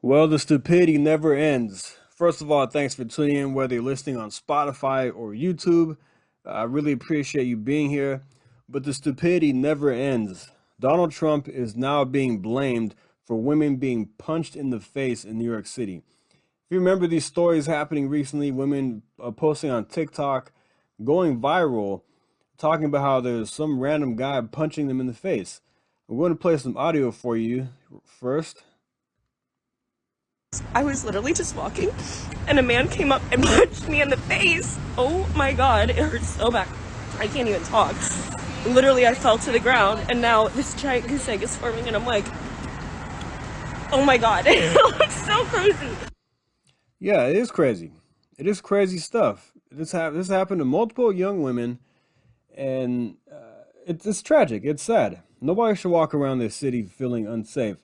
Well, the stupidity never ends. First of all, thanks for tuning in, whether you're listening on Spotify or YouTube. I really appreciate you being here. But the stupidity never ends. Donald Trump is now being blamed for women being punched in the face in New York City. If you remember these stories happening recently, women posting on TikTok, going viral, talking about how there's some random guy punching them in the face. I'm going to play some audio for you first. I was literally just walking and a man came up and punched me in the face. Oh my god, it hurts so bad. I can't even talk. Literally, I fell to the ground and now this giant goose egg is forming and I'm like, oh my god, it looks so crazy. Yeah, it is crazy. It is crazy stuff. This happened to multiple young women, and it's tragic. It's sad. Nobody should walk around this city feeling unsafe.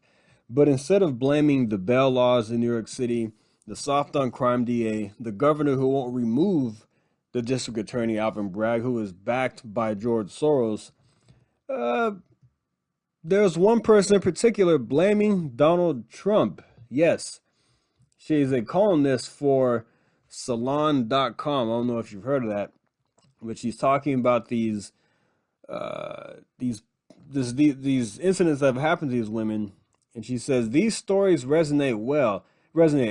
But instead of blaming the bail laws in New York City, the soft on crime DA, the governor who won't remove the district attorney Alvin Bragg, who is backed by George Soros, uh, there's one person in particular blaming Donald Trump. Yes, she's a columnist for Salon.com. I don't know if you've heard of that, but she's talking about uh, these these incidents that have happened to these women, and she says these stories resonate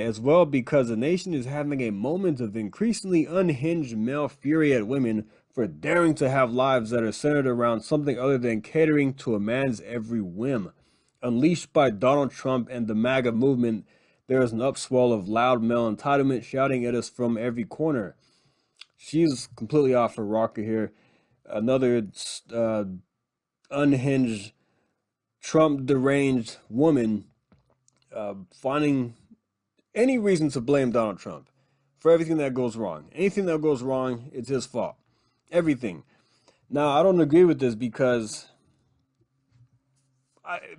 as well because the nation is having a moment of increasingly unhinged male fury at women for daring to have lives that are centered around something other than catering to a man's every whim. Unleashed by Donald Trump and the MAGA movement, there is an upswell of loud male entitlement shouting at us from every corner. She's completely off her rocker here. Another uh, unhinged, Trump deranged woman finding any reason to blame Donald Trump for everything that goes wrong. Anything that goes wrong, it's his fault. Everything. Now, I don't agree with this because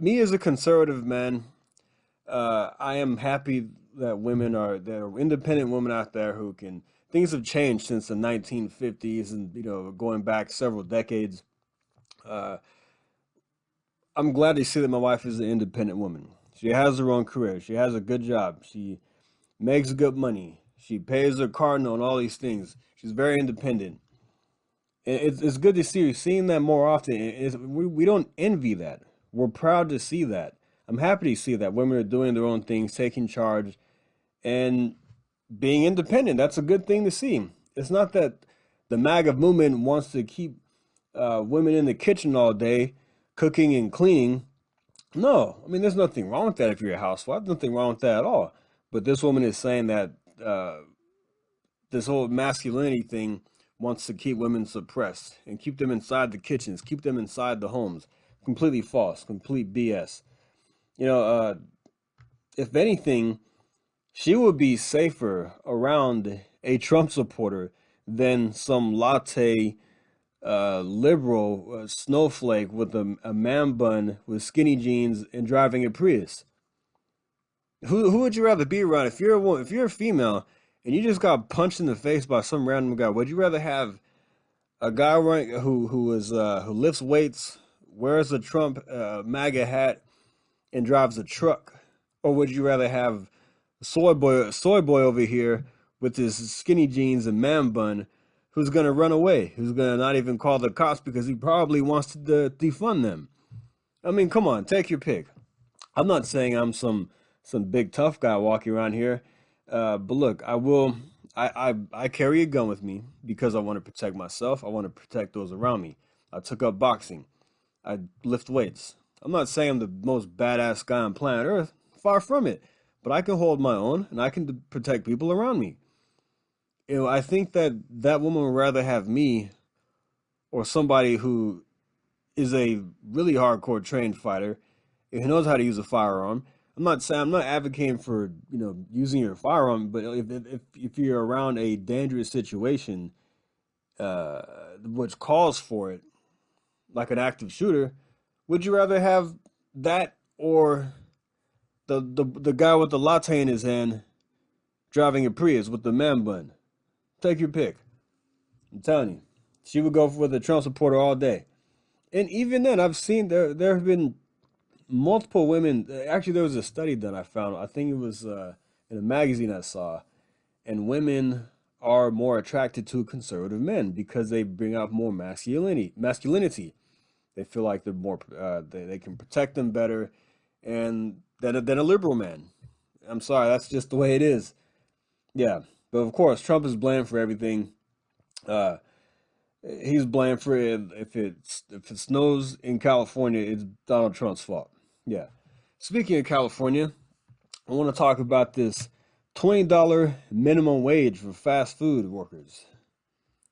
me as a conservative man, I am happy that there are independent women out there who can. Things have changed since the 1950s, and going back several decades. Uh, I'm glad to see that my wife is an independent woman. She has her own career. She has a good job. She makes good money. She pays her car note and all these things. She's very independent. And it's good to see her. Seeing that more often, we don't envy that. We're proud to see that. I'm happy to see that women are doing their own things, taking charge, and being independent. That's a good thing to see. It's not that the MAGA movement wants to keep women in the kitchen all day, cooking and cleaning. No, I mean, there's nothing wrong with that if you're a housewife. Nothing wrong with that at all. But this woman is saying that uh, this whole masculinity thing wants to keep women suppressed and keep them inside the kitchens, keep them inside the homes. Completely false, complete BS. You know, if anything, she would be safer around a Trump supporter than some latte liberal snowflake with a man bun with skinny jeans and driving a Prius. Who would you rather be around? If you're a female and you just got punched in the face by some random guy, would you rather have a guy who lifts weights, wears a Trump MAGA hat, and drives a truck, or would you rather have soy boy over here with his skinny jeans and man bun, who's gonna run away, who's gonna not even call the cops because he probably wants to defund them? I mean, come on, take your pick. I'm not saying I'm some big tough guy walking around here, but look, I carry a gun with me because I want to protect myself. I want to protect those around me. I took up boxing. I lift weights. I'm not saying I'm the most badass guy on planet Earth. Far from it. But I can hold my own and I can protect people around me. I think that that woman would rather have me or somebody who is a really hardcore trained fighter who knows how to use a firearm. I'm not advocating for using your firearm, but if you're around a dangerous situation, uh, which calls for it, like an active shooter, would you rather have that or the guy with the latte in his hand driving a Prius with the man bun? Take your pick. I'm telling you, she would go for the Trump supporter all day. And even then, I've seen there have been multiple women. Actually, there was a study that I found. I think it was in a magazine I saw, and women are more attracted to conservative men because they bring out more masculinity. Masculinity. They feel like they're more. They can protect them better, and than a liberal man. I'm sorry, that's just the way it is. Yeah, but of course, Trump is blamed for everything. Uh, he's blamed for it. If it snows in California, it's Donald Trump's fault. Yeah. Speaking of California, I want to talk about this $20 minimum wage for fast food workers.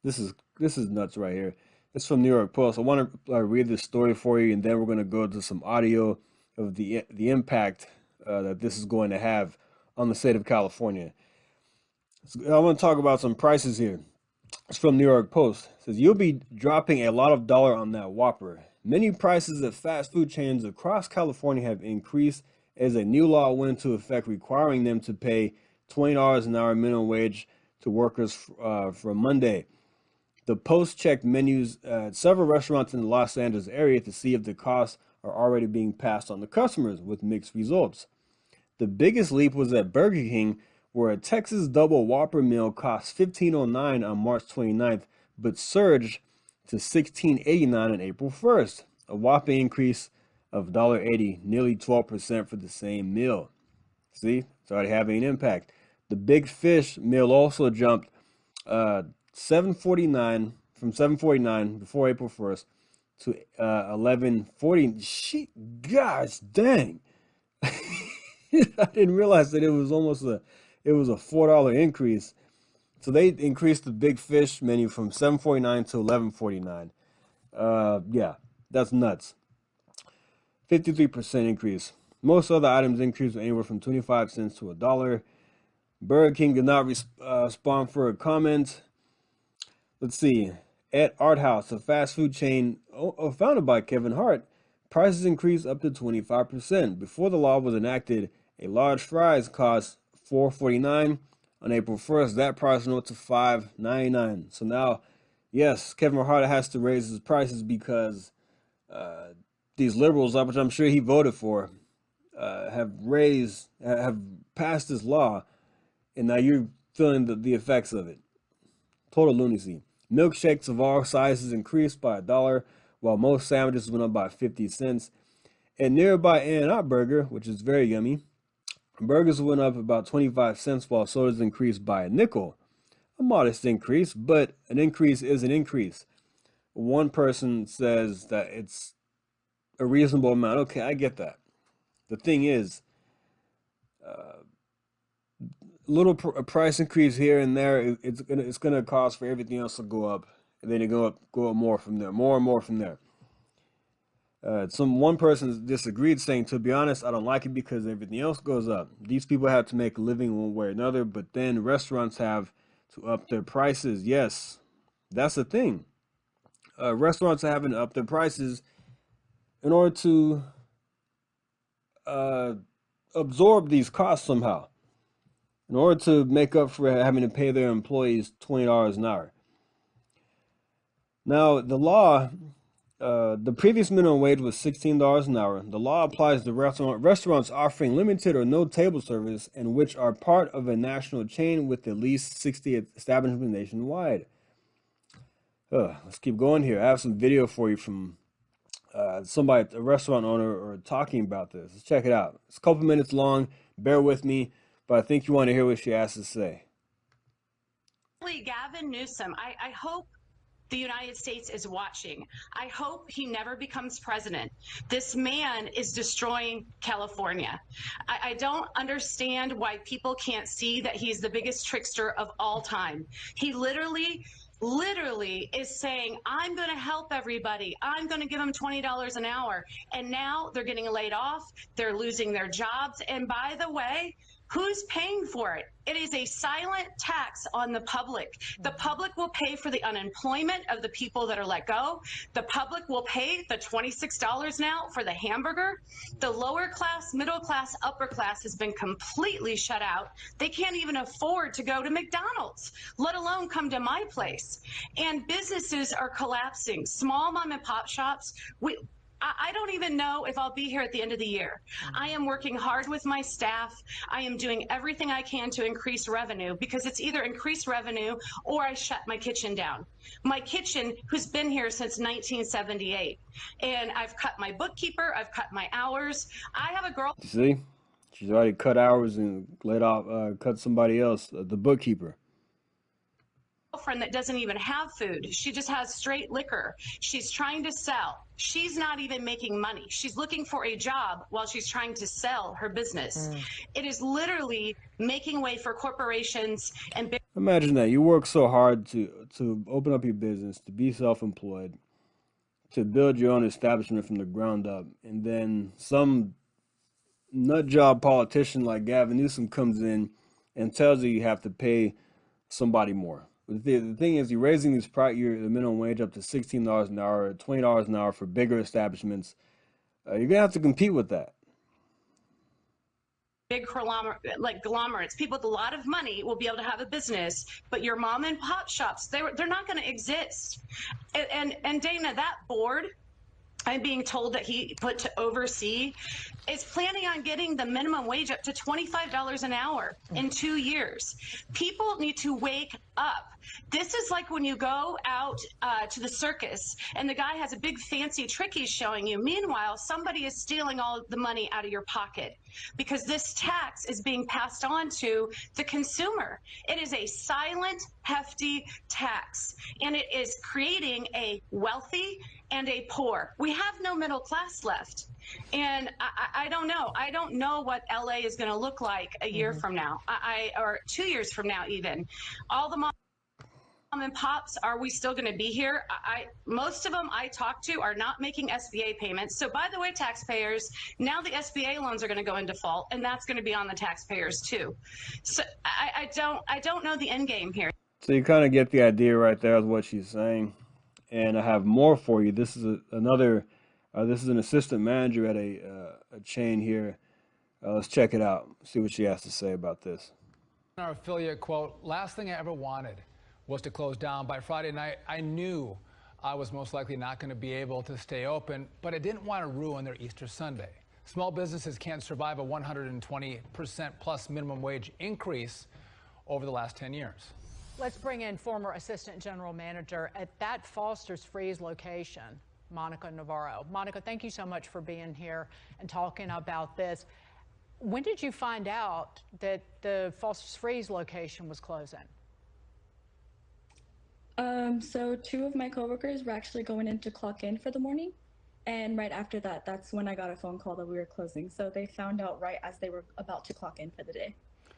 This is nuts right here. It's from New York Post. I want to read this story for you, and then we're going to go to some audio of the impact that this is going to have on the state of California. I want to talk about some prices here. It's from New York Post. It says you'll be dropping a lot of dollar on that Whopper. Many prices at fast food chains across California have increased as a new law went into effect requiring them to pay $20 an hour minimum wage to workers from Monday. The Post checked menus at several restaurants in the Los Angeles area to see if the costs are already being passed on to customers, with mixed results. The biggest leap was at Burger King, where a Texas double Whopper meal cost $15.09 on March 29th, but surged to $16.89 on April 1st, a whopping increase of $1.80, nearly 12% for the same meal. See, it's already having an impact. The Big Fish meal also jumped 7.49 from 7.49 before April 1st to 11.40. Gosh dang. I didn't realize that it was a $4 increase. So they increased the Big Fish menu from 7.49 to 11.49. Yeah, that's nuts. 53% increase. Most other items increased anywhere from 25 cents to $1. Burger King did not respond for a comment. Let's see. At Art House, a fast food chain founded by Kevin Hart, prices increased up to 25%. Before the law was enacted, a large fries cost $4.49. On April 1st, that price went to $5.99. So now, yes, Kevin Hart has to raise his prices because these liberals, which I'm sure he voted for, have passed this law, and now you're feeling the effects of it. Total lunacy. Milkshakes of all sizes increased by $1, while most sandwiches went up by 50 cents. At nearby In-N-Out Burger, which is very yummy, burgers went up about 25 cents, while sodas increased by a nickel. A modest increase, but an increase is an increase. One person says that it's a reasonable amount. Okay, I get that. The thing is, a price increase here and there, it's gonna cause for everything else to go up, and then it go up more from there, more and more from there. One person disagreed, saying, "To be honest, I don't like it because everything else goes up. These people have to make a living one way or another, but then restaurants have to up their prices." Yes, that's the thing. Restaurants are having to up their prices in order to uh, absorb these costs somehow, in order to make up for having to pay their employees $20 an hour. Now, the previous minimum wage was $16 an hour. The law applies to restaurants offering limited or no table service and which are part of a national chain with at least 60 establishments nationwide. Let's keep going here. I have some video for you from a restaurant owner, talking about this. Let's check it out. It's a couple minutes long. Bear with me, but I think you want to hear what she has to say. Gavin Newsom, I hope the United States is watching. I hope he never becomes president. This man is destroying California. I don't understand why people can't see that he's the biggest trickster of all time. He literally is saying, I'm going to help everybody. I'm going to give them $20 an hour. And now they're getting laid off. They're losing their jobs. And by the way, who's paying for it? It is a silent tax on the public. The public will pay for the unemployment of the people that are let go. The public will pay the $26 now for the hamburger. The lower class, middle class, upper class has been completely shut out. They can't even afford to go to McDonald's, let alone come to my place. And businesses are collapsing. Small mom and pop shops, I don't even know if I'll be here at the end of the year. I am working hard with my staff. I am doing everything I can to increase revenue, because it's either increase revenue or I shut my kitchen down. My kitchen, who's been here since 1978. And I've cut my bookkeeper, I've cut my hours. I have a girl. You see, she's already cut hours and cut somebody else, the bookkeeper. Girlfriend that doesn't even have food. She just has straight liquor. She's trying to sell. She's not even making money. She's looking for a job while she's trying to sell her business. It is literally making way for corporations and big. Imagine that you work so hard to open up your business, to be self-employed, to build your own establishment from the ground up, and then some nut job politician like Gavin Newsom comes in and tells you have to pay somebody more. The thing is, you're raising the minimum wage up to $16 an hour, $20 an hour for bigger establishments. You're gonna have to compete with that. Big conglomerates, people with a lot of money will be able to have a business, but your mom and pop shops, they're not going to exist. And Dana, that board, I'm being told that he put to oversee, is planning on getting the minimum wage up to $25 an hour in 2 years. People need to wake up. This is like when you go out to the circus and the guy has a big fancy trick he's showing you. Meanwhile, somebody is stealing all the money out of your pocket, because this tax is being passed on to the consumer. It is a silent, hefty tax, and it is creating a wealthy and a poor. We have no middle class left. And I don't know. I don't know what LA is going to look like a year from now, or 2 years from now even. All the mom and pops, are we still going to be here? Most of them I talk to are not making SBA payments. So by the way, taxpayers, now the SBA loans are going to go in default, and that's going to be on the taxpayers too. So I don't know the end game here. So you kind of get the idea right there of what she's saying. And I have more for you. This is this is an assistant manager at a chain here. Let's check it out. See what she has to say about this. Our affiliate quote, "Last thing I ever wanted was to close down. By Friday night, I knew I was most likely not going to be able to stay open, but I didn't want to ruin their Easter Sunday." Small businesses can't survive a 120% plus minimum wage increase over the last 10 years. Let's bring in former Assistant General Manager at that Foster's Freeze location, Monica Navarro. Monica, thank you so much for being here and talking about this. When did you find out that the Foster's Freeze location was closing? So two of my coworkers were actually going in to clock in for the morning. And right after that, that's when I got a phone call that we were closing. So they found out right as they were about to clock in for the day.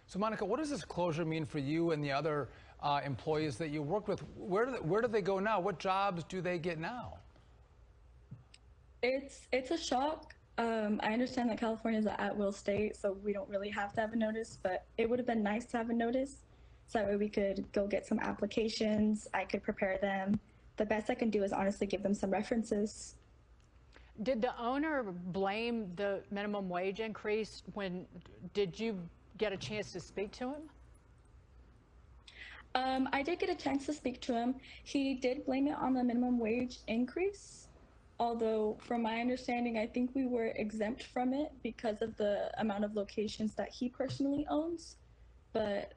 So Monica, what does this closure mean for you and the other employees that you worked with? Where do they go now? What jobs do they get now? It's a shock. I understand that California is an at-will state, so we don't really have to have a notice, but it would have been nice to have a notice. So that way we could go get some applications. I could prepare them. The best I can do is honestly give them some references. Did the owner blame the minimum wage increase? Did you get a chance to speak to him? I did get a chance to speak to him. He did blame it on the minimum wage increase. Although, from my understanding, I think we were exempt from it because of the amount of locations that he personally owns. But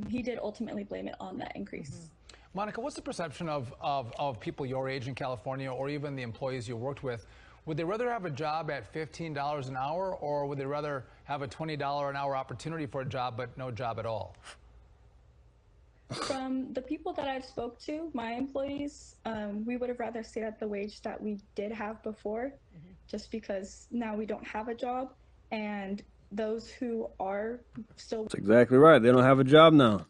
he did ultimately blame it on that increase. Monica, what's the perception of people your age in California, or even the employees you worked with? Would they rather have a job at $15 an hour, or would they rather have a $20 an hour opportunity for a job but no job at all? From the people that I've spoke to, my employees, we would have rather stayed at the wage that we did have before, just because now we don't have a job, and those who are still That's exactly right. They don't have a job now.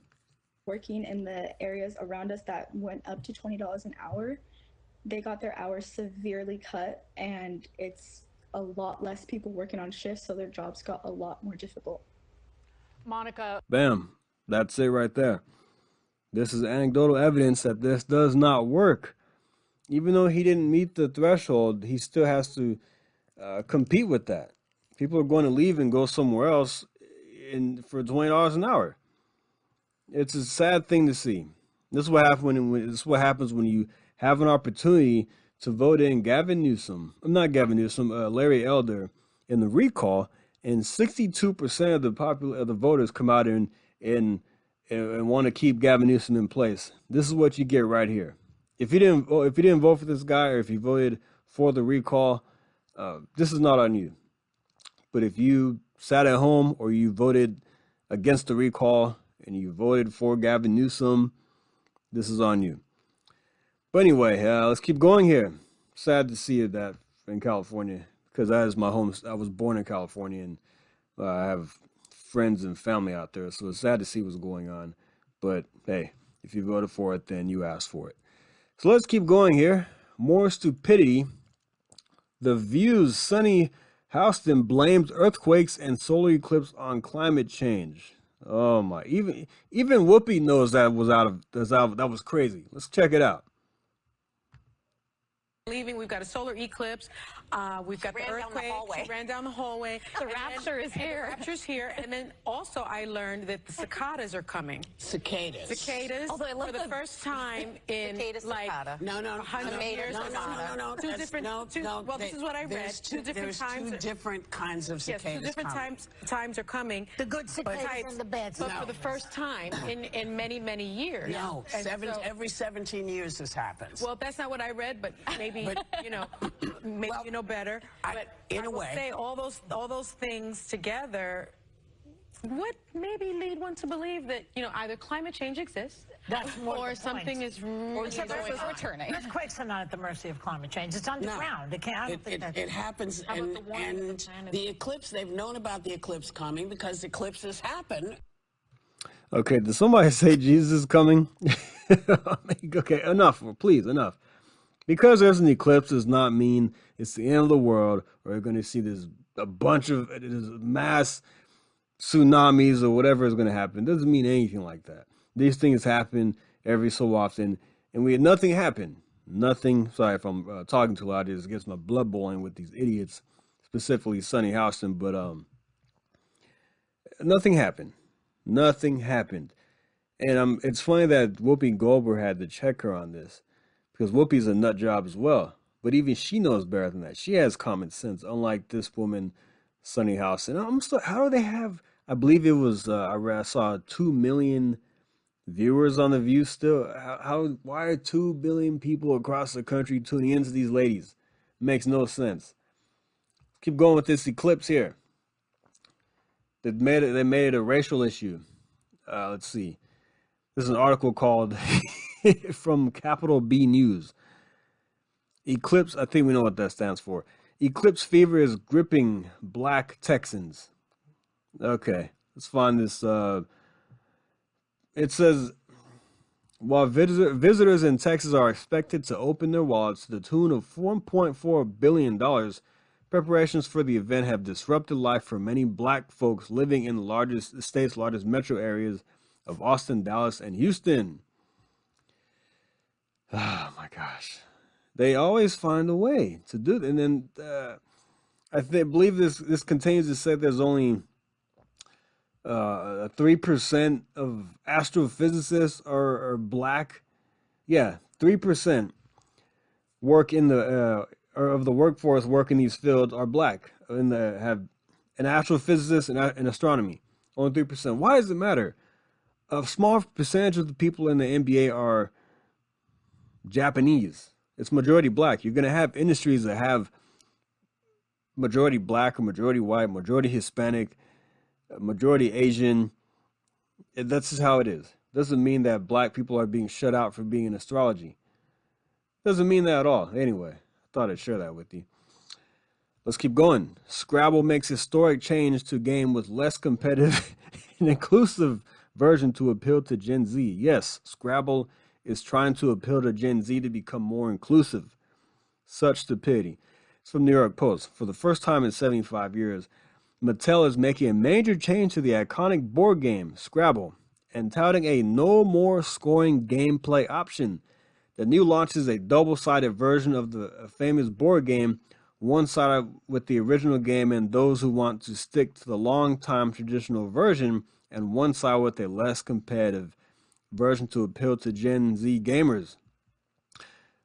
working in the areas around us that went up to $20 an hour, they got their hours severely cut, and it's a lot less people working on shifts, so their jobs got a lot more difficult. Monica. Bam. That's it right there. This is anecdotal evidence that this does not work. Even though he didn't meet the threshold, he still has to compete with that. People are going to leave and go somewhere else for $20 an hour. It's a sad thing to see. This is what happens when you have an opportunity to vote in Gavin Newsom, not Gavin Newsom, Larry Elder in the recall, and 62% of the voters come out and want to keep Gavin Newsom in place. This is what you get right here. If you didn't vote for this guy, or if you voted for the recall, this is not on you. But if you sat at home or you voted against the recall and you voted for Gavin Newsom, this is on you. But anyway, let's keep going here. Sad to see that in California, because that is my home. I was born in California, and I have friends and family out there, so it's sad to see what's going on. But hey, if you voted for it, then you asked for it. So let's keep going here. More stupidity. The View's Sunny Houston blames earthquakes and solar eclipse on climate change. Oh my! Even Whoopi knows that was crazy. Let's check it out. Leaving, we've got a solar eclipse, we've got the earthquake, she ran down the hallway. The rapture is here. The rapture's here, and then also I learned that the cicadas are coming. Cicadas. Cicadas. Although I love for the first time in Cicada, like cicada. No. 100 years. No. Two different. Well, this is what I read. There's Two different times. two different kinds of Yes, cicadas. two different times are coming. The good cicadas types, and the bad but cicadas. for the first time in many years. No, And so- every 17 years this happens. Well, that's not what I read, but maybe maybe Well, you know better. But in I a will way. say all those things together would maybe lead one to believe that either climate change exists, That's more or the something point. is really Except going Earth on. is returning. Earthquakes are not at the mercy of climate change. It's underground. It can't. I don't think that's. It happens, How about the warming of the and planet? the eclipse, they've known about the eclipse coming because eclipses happen. Okay, did somebody say Jesus is coming? Okay, enough. Please, enough. Because there's an eclipse does not mean it's the end of the world, or you're going to see a bunch of mass tsunamis or whatever is going to happen. It doesn't mean anything like that. These things happen every so often, and nothing happened. Nothing. Sorry if I'm talking too loud. It just gets my blood boiling with these idiots, specifically Sunny Houston. But nothing happened. Nothing happened. And it's funny that Whoopi Goldberg had to check her on this, because Whoopi's a nut job as well. But even she knows better than that. She has common sense, unlike this woman, Sunny Houston. How do they have? I believe it was. I saw 2 million viewers on The View still. Why are 2 billion people across the country tuning into these ladies? It makes no sense. Keep going with this eclipse here. They made it a racial issue. Let's see. This is an article called from Capital B News. Eclipse, I think we know what that stands for. Eclipse fever is gripping black Texans. Okay, let's find this. It says, while visitors in Texas are expected to open their wallets to the tune of $1.4 billion, preparations for the event have disrupted life for many black folks living in the state's largest metro areas of Austin, Dallas, and Houston. Oh my gosh. They always find a way to do it. And then I believe this continues to say there's only 3% of astrophysicists are black. Yeah, 3% work in the or of the workforce work in these fields are black. Have an astrophysicist and astronomy. Only 3%. Why does it matter? A small percentage of the people in the NBA are Japanese. It's majority black. You're going to have industries that have majority black or majority white, majority Hispanic, majority Asian. That's just how it is. Doesn't mean that black people are being shut out from being in astrology. Doesn't mean that at all. Anyway, I thought I'd share that with you. Let's keep going. Scrabble makes historic change to game with less competitive and inclusive version to appeal to Gen Z. Yes, Scrabble is trying to appeal to Gen Z to become more inclusive. Such stupidity. It's from New York Post. For the first time in 75 years, Mattel is making a major change to the iconic board game, Scrabble, and touting a no more scoring gameplay option. The new launch is a double-sided version of the famous board game, one-sided with the original game and those who want to stick to the long-time traditional version, and one-sided with a less competitive version to appeal to Gen Z gamers.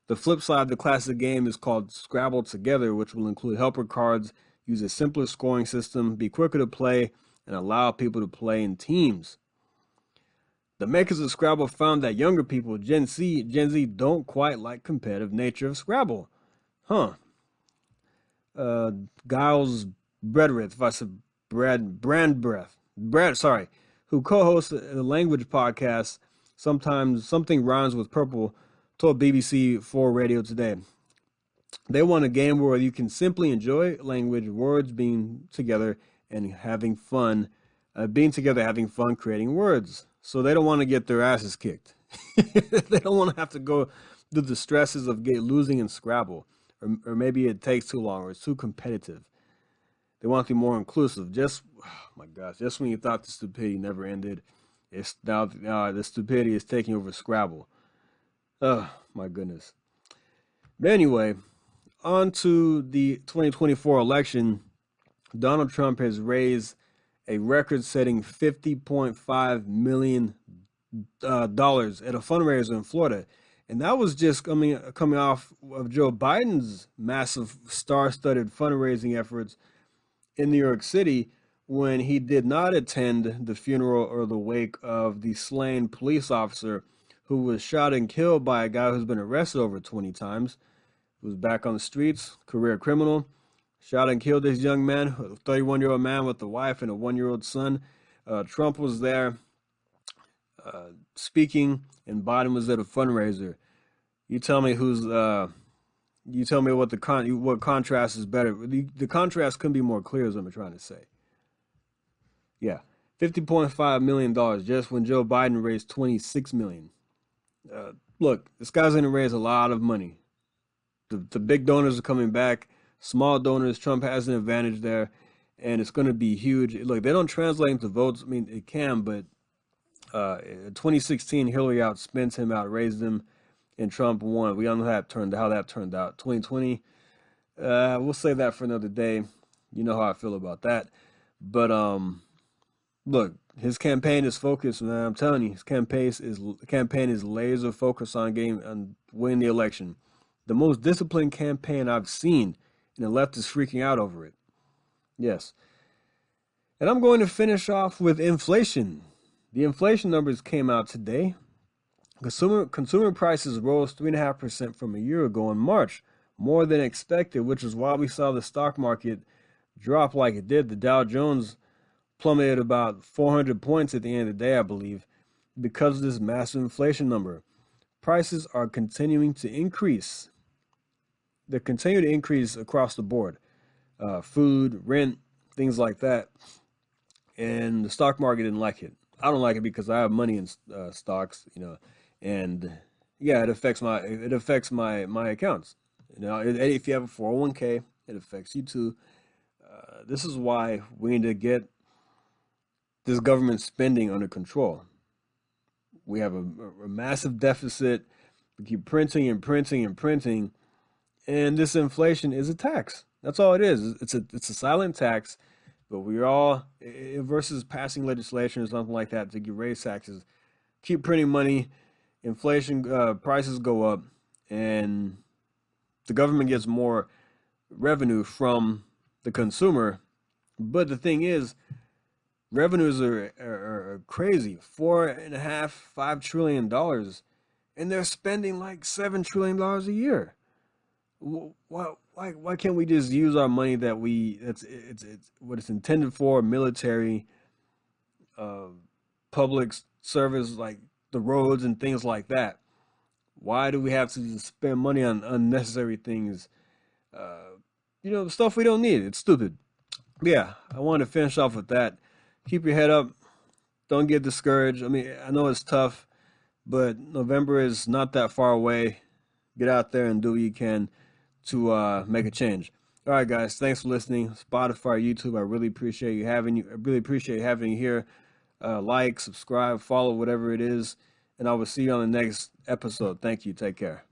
The flip side of the classic game is called Scrabble Together, which will include helper cards, use a simpler scoring system, be quicker to play, and allow people to play in teams. The makers of Scrabble found that younger people, Gen Z, don't quite like competitive nature of Scrabble. Huh. Giles Bredrith, if I said Brad, sorry, who co-hosts a language podcast, sometimes something rhymes with purple, told BBC4 Radio Today. They want a game where you can simply enjoy language, words being together and having fun, having fun creating words. So they don't want to get their asses kicked. They don't want to have to go through the stresses of losing in Scrabble, or maybe it takes too long, or it's too competitive. They want to be more inclusive. Just when you thought the stupidity never ended, it's now the stupidity is taking over Scrabble. Oh my goodness. But anyway, on to the 2024 election. Donald Trump has raised a record-setting $50.5 million at a fundraiser in Florida. And that was just coming off of Joe Biden's massive star-studded fundraising efforts in New York City when he did not attend the funeral or the wake of the slain police officer who was shot and killed by a guy who's been arrested over 20 times, who was back on the streets, career criminal. Shot and killed this young man, a 31-year-old man with a wife and a 1-year-old son. Trump was there speaking, and Biden was at a fundraiser. You tell me what contrast is better. The contrast couldn't be more clear, is what I'm trying to say. Yeah, $50.5 million just when Joe Biden raised $26 million. Look, this guy's going to raise a lot of money. The big donors are coming back. Small donors, Trump has an advantage there, and it's going to be huge. Look, they don't translate into votes. I mean, it can, but in 2016, Hillary outspent him, outraised him, and Trump won. We all know how that turned out. 2020, we'll save that for another day. You know how I feel about that. But look, his campaign is focused, man. I'm telling you, his campaign is laser focused on winning the election. The most disciplined campaign I've seen. And the left is freaking out over it. Yes. And I'm going to finish off with inflation. The inflation numbers came out today. Consumer prices rose 3.5% from a year ago in March, more than expected, which is why we saw the stock market drop like it did. The Dow Jones plummeted about 400 points at the end of the day, I believe, because of this massive inflation number. Prices are continuing to increase. They continue to increase across the board. Food, rent, things like that. And the stock market didn't like it. I don't like it because I have money in stocks, and yeah, it affects my accounts. If you have a 401k, it affects you too. This is why we need to get this government spending under control. We have a massive deficit. We keep printing and printing and printing. And this inflation is a tax. That's all it is. It's a silent tax, but we're all versus passing legislation or something like that to raise taxes. Keep printing money, inflation, prices go up, and the government gets more revenue from the consumer. But the thing is, revenues are crazy, $4.5 trillion, and they're spending like $7 trillion a year. Why can't we just use our money it's what it's intended for, military, public service, like the roads and things like that? Why do we have to spend money on unnecessary things? Stuff we don't need. It's stupid. Yeah, I want to finish off with that. Keep your head up. Don't get discouraged. I mean, I know it's tough, but November is not that far away. Get out there and do what you can to make a change. All right, guys. Thanks for listening. Spotify, YouTube. I really appreciate having you here. Like, subscribe, follow, whatever it is. And I will see you on the next episode. Thank you. Take care.